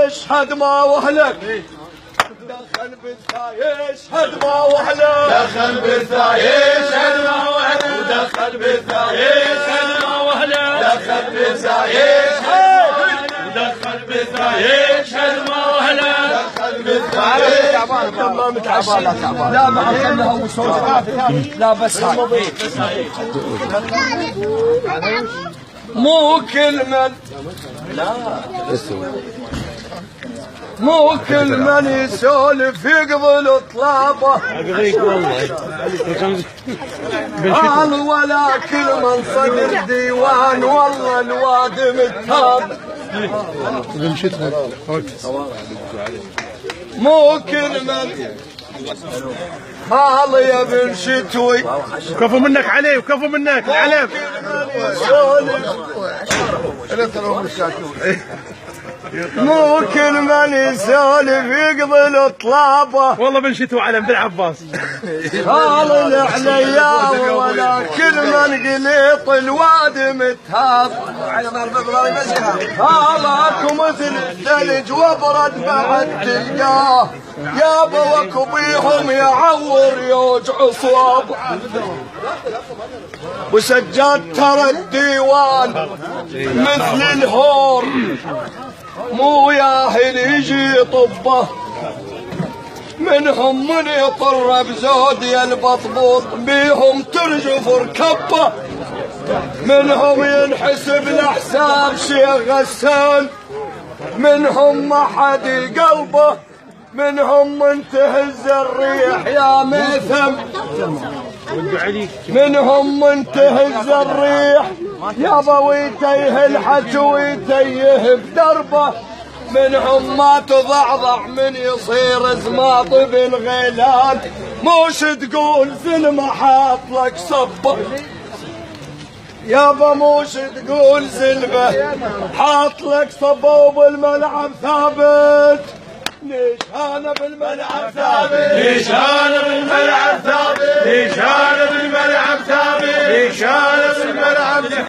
اشهد ما وهلك دخل بالثاي اشهد ما وهلك دخل بالثاي اشهد ما وهلك ودخل بالثاي اشهد ما وهلك دخل بالثاي ودخل بالثاي اشهد ما وهلك دخل بالثاي تمام تعبان لا تعبان لا ما خليها وصوت لا بس هاي مو كل من مو كل من يسولف يقبل طلابه اقضيك والله قال ولا كل من صدر ديوان والله الواد متهاب مو كل من قال يا بن شتوي وكفوا منك علي وكفوا منك العلم مو كل من يسولف يقبل طلابه والله بنشتوا علم بن عباس قال العليا ولا كل من قليط الواد متهاب هالاكم مثل الثلج وبرد بعد تلقاه يا بوك بيهم يعور يوجع صواب وسجاد ترى الديوان مثل الهور مو ياهل يجي طبه منهم من يطر بزود يا البطبوط بيهم ترجف ركبه منهم ينحسب لحساب شيخ غسان منهم ما حد قلبه منهم من تهز الريح يا ميثم منهم من تهز الريح يابا ويتيه الحج ويتيه بدربه منهم ما تضعضع من يصير زماط بن غيلان موش تقول زلمة حاط لك صبه يابا موش تقول زلمة حاط لك صبه وبالملعب ثابت نشانه بالملعب ثابت نشانه بالملعب ثابت نشانه بالملعب ثابت نشانه بالملعب